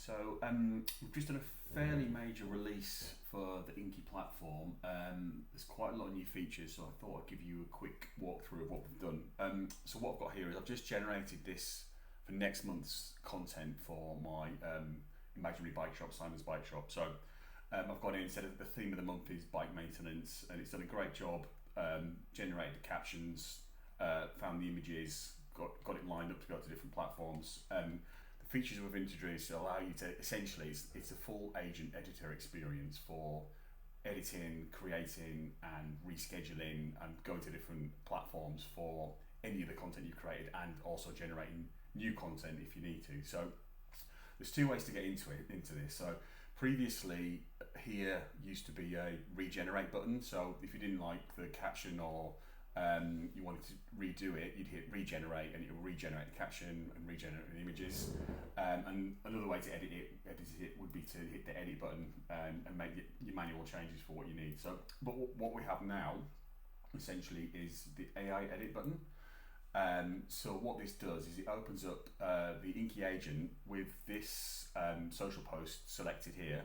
We've just done a fairly major release for the Inkie platform. There's quite a lot of new features, so I thought I'd give you a quick walkthrough of what we've done. So what I've got here is I've just generated this for next month's content for my imaginary bike shop, Simon's Bike Shop. So I've gone in, instead of the theme of the month is bike maintenance, and it's done a great job, generated the captions, found the images, got it lined up to go to different platforms. The features we've introduced allow you to, essentially, it's a full agent editor experience for editing, creating and rescheduling and going to different platforms for any of the content you've created, and also generating new content if you need to. So there's two ways to get into this. So previously here used to be a regenerate button. So if you didn't like the caption or you wanted to redo it, you'd hit regenerate and it will regenerate the caption and regenerate the images. And another way to edit it would be to hit the edit button and make your manual changes for what you need. So, but what we have now essentially is the AI edit button. So what this does is it opens up the Inkie agent with this social post selected here,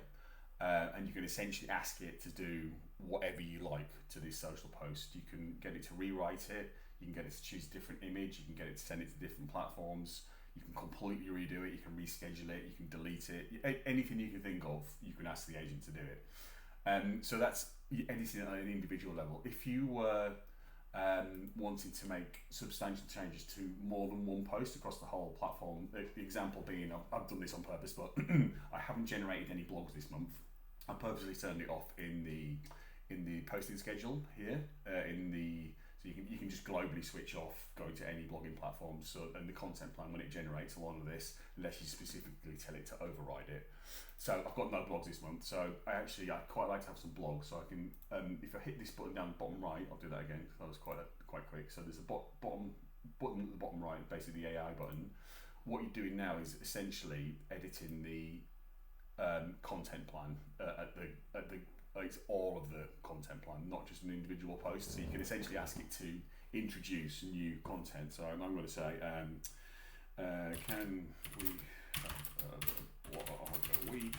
and you can essentially ask it to do whatever you like to this social post. You can get it to rewrite it, you can get it to choose a different image, you can get it to send it to different platforms, you can completely redo it, you can reschedule it, you can delete it, anything you can think of, you can ask the agent to do it. So that's editing at an individual level. If you were wanting to make substantial changes to more than one post across the whole platform, the example being, I've done this on purpose, but I haven't generated any blogs this month. I purposely turned it off in the posting schedule here. So you can just globally switch off going to any blogging platform. So, and the content plan, when it generates a lot of this, unless you specifically tell it to override it. So I've got no blogs this month. So I quite like to have some blogs. So I can, if I hit this button down the bottom right, I'll do that again because that was quite quick. So there's a bottom button at the bottom right, basically the AI button. What you're doing now is essentially editing the content plan it's all of the content plan, not just an individual post. So you can essentially ask it to introduce new content. So I'm going to say, can we have a blog a week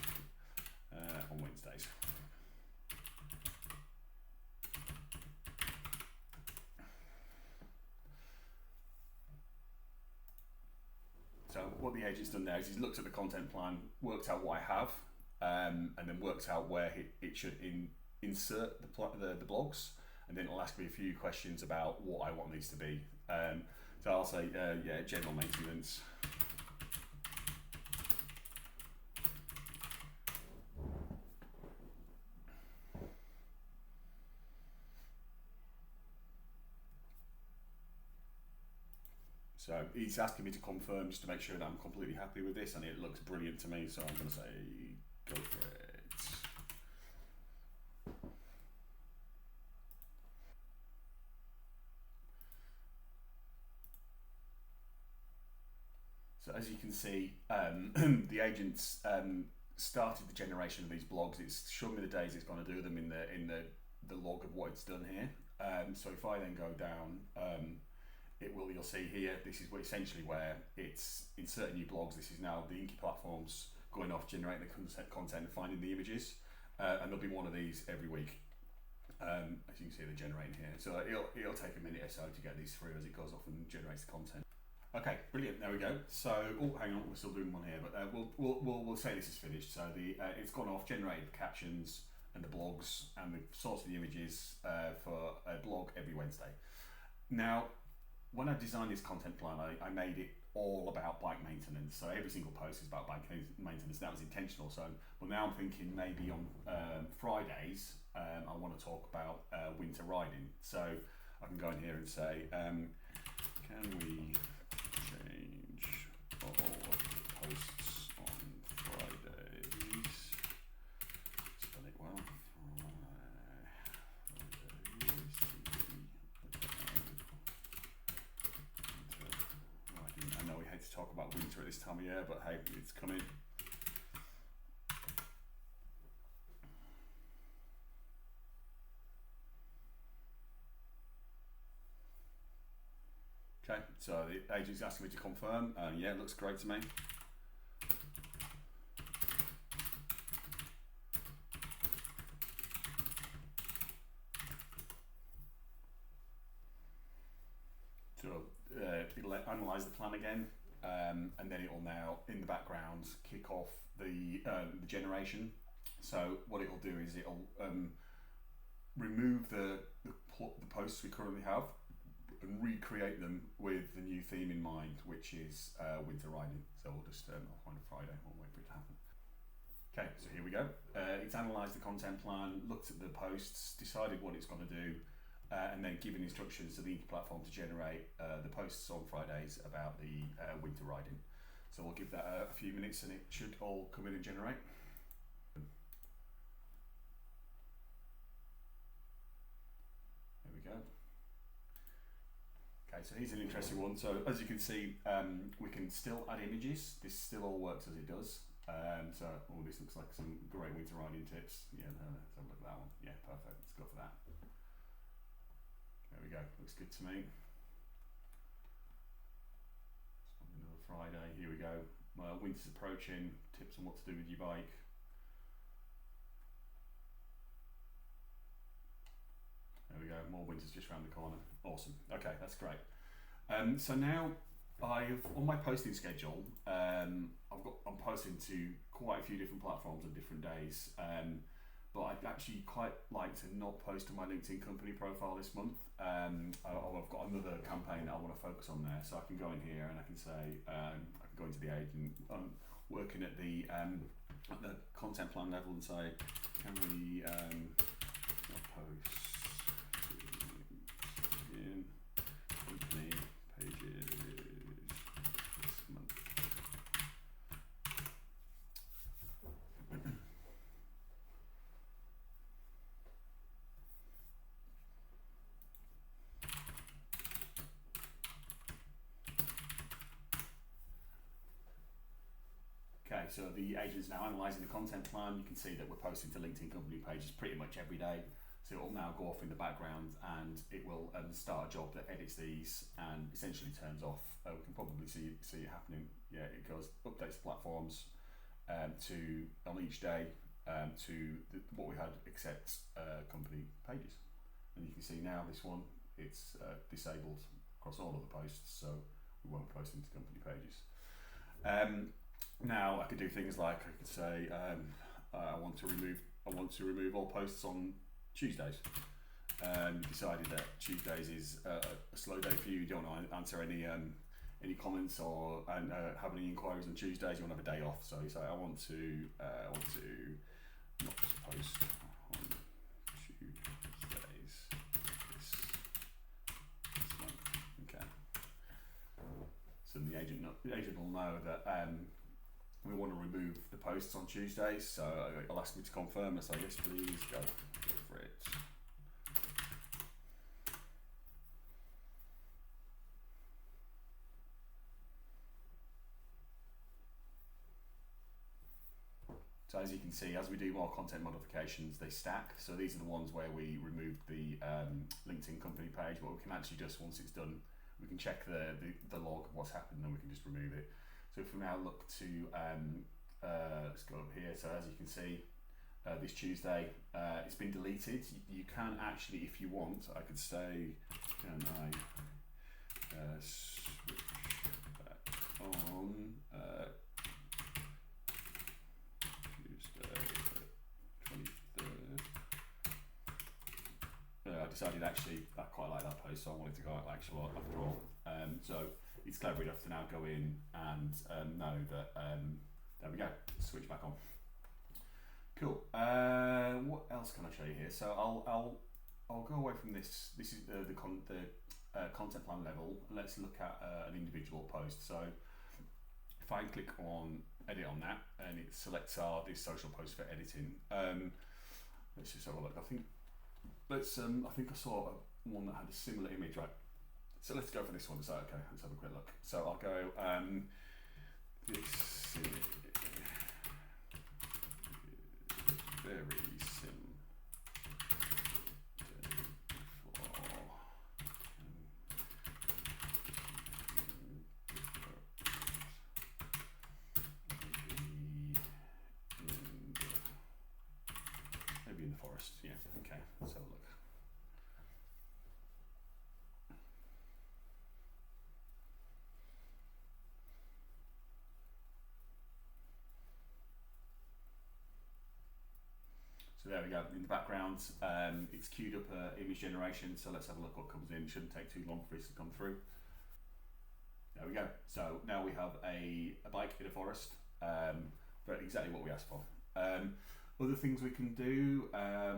on Wednesdays? So what the agent's done there is he's looked at the content plan, worked out what I have, and then worked out where it should insert the blogs, and then it'll ask me a few questions about what I want these to be. So I'll say, general maintenance. So he's asking me to confirm just to make sure that I'm completely happy with this, and it looks brilliant to me, so I'm going to say, go for it. So as you can see, the agent's started the generation of these blogs. It's shown me the days it's going to do them in the log of what it's done here. So if I then go down, you'll see here, this is essentially where it's inserting new blogs. This is now the Inkie platforms going off, generating the content and finding the images. And there'll be one of these every week. As you can see, they're generating here. So it'll take a minute or so to get these through as it goes off and generates the content. Okay, brilliant. There we go. So, hang on, we're still doing one here, but we'll say this is finished. So it's gone off, generated the captions and the blogs and the source of the images for a blog every Wednesday. Now, when I designed this content plan, I made it all about bike maintenance. So every single post is about bike maintenance. That was intentional. So, well, now I'm thinking maybe on Fridays I want to talk about winter riding. So I can go in here and say, can we change all of the posts on Fridays? Spell it well. I know we hate to talk about winter at this time of year, but hey, it's coming. Okay, so the agent's asking me to confirm. Yeah, it looks great to me. analyse the plan again, and then it will now, in the background, kick off the generation. So what it will do is it'll remove the posts we currently have and recreate them with the new theme in mind, which is winter riding. So we'll just I'll find a Friday, we'll wait for it to happen. Okay, so here we go. It's analysed the content plan, looked at the posts, decided what it's going to do, and then given instructions to the Inkie platform to generate the posts on Fridays about the winter riding. So we'll give that a few minutes and it should all come in and generate. There we go. Okay, so here's an interesting one. So as you can see, we can still add images. This still all works as it does. This looks like some great winter riding tips. Yeah, let's have a look at that one. Yeah, perfect. Let's go for that. There we go. Looks good to me. Another Friday. Here we go. Winter's approaching. Tips on what to do with your bike. There we go. More winter's just around the corner. Awesome. Okay, that's great. So now on my posting schedule, I'm posting to quite a few different platforms on different days. But I'd actually quite like to not post to my LinkedIn company profile this month. I've got another campaign that I want to focus on there, so I can go in here and I can say I can go into the agent. I'm working at the content plan level and say, can we post in company pages this month? Okay, so the agent's now analysing the content plan. You can see that we're posting to LinkedIn company pages pretty much every day. So it will now go off in the background and it will start a job that edits these and essentially turns off. We can probably see it happening. Yeah, it goes, updates the platforms on each day to what we had except company pages. And you can see now this one, it's disabled across all of the posts, so we won't post into company pages. Now I could do things like I could say I want to remove all posts on Tuesdays. Decided that Tuesdays is a slow day for you. You don't want to answer any comments or have any inquiries on Tuesdays. You want to have a day off. So you say I want to not post on Tuesdays this month. Okay. So the agent will know that we want to remove the posts on Tuesdays. So I'll ask me to confirm. I say yes, please. Go for it. So as you can see, as we do more content modifications, they stack. So these are the ones where we removed the LinkedIn company page, but we can actually just, once it's done, we can check the log of what's happened and we can just remove it. So if we now look to, let's go up here. So as you can see, this Tuesday, it's been deleted. You can actually, if you want, I could say, can I switch back on Tuesday 23rd. I decided actually I quite like that post, so I wanted to go out actually after all. So it's clever enough to now go in and know that there we go, switch back on. Cool. What else can I show you here? So I'll go away from this. This is the content plan level. Let's look at an individual post. So if I click on edit on that, and it selects this social post for editing. Let's just have a look. I think I saw one that had a similar image, right? So let's go for this one. So okay, let's have a quick look. So I'll go. This is very sim maybe in the forest. Yeah. Okay. Let's have a look. we go. In the background, it's queued up image generation, so let's have a look what comes in. It shouldn't take too long for this to come through. There we go. So now we have a bike in a forest, but exactly what we asked for. Other things we can do,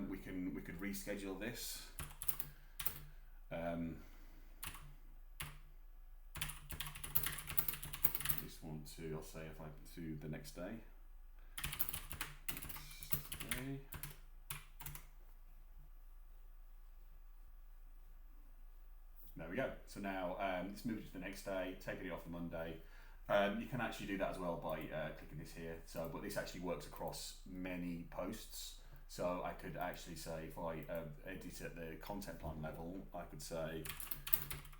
we could reschedule this. Just want to, I'll say if I do the next day. There we go. So now let's move it to the next day, taking it off the Monday. You can actually do that as well by clicking this here. So, but this actually works across many posts. So I could actually say, if I edit at the content plan level, I could say,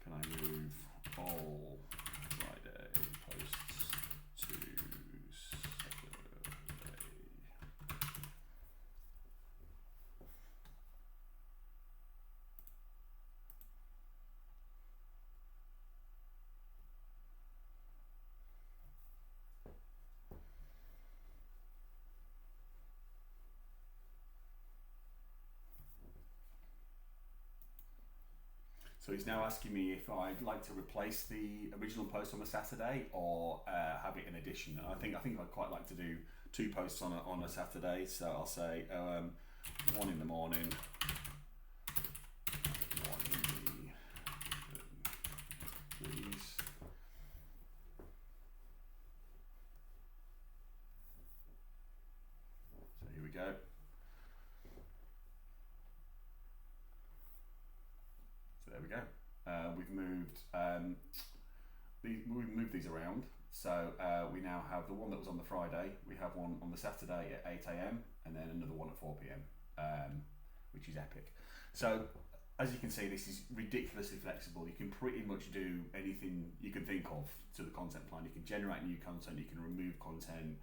can I move all Friday posts to Saturday? So he's now asking me if I'd like to replace the original post on a Saturday or have it in addition. And I think I'd quite like to do 2 posts on a Saturday. So I'll say 1 in the morning, 1 in the please. So here we go. There we go. We've moved these around. So we now have the one that was on the Friday. We have one on the Saturday at 8 AM and then another one at 4 PM, which is epic. So as you can see, this is ridiculously flexible. You can pretty much do anything you can think of to the content plan. You can generate new content. You can remove content.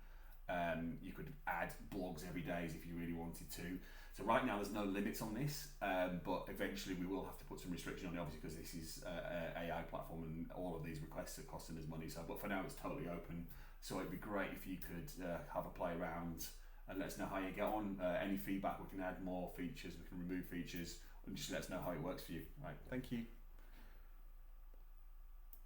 You could add blogs every day if you really wanted to. So right now there's no limits on this, but eventually we will have to put some restriction on it, obviously, because this is an AI platform and all of these requests are costing us money. So, but for now it's totally open. So it'd be great if you could have a play around and let us know how you get on. Any feedback, we can add more features, we can remove features, and just let us know how it works for you. Right, thank you.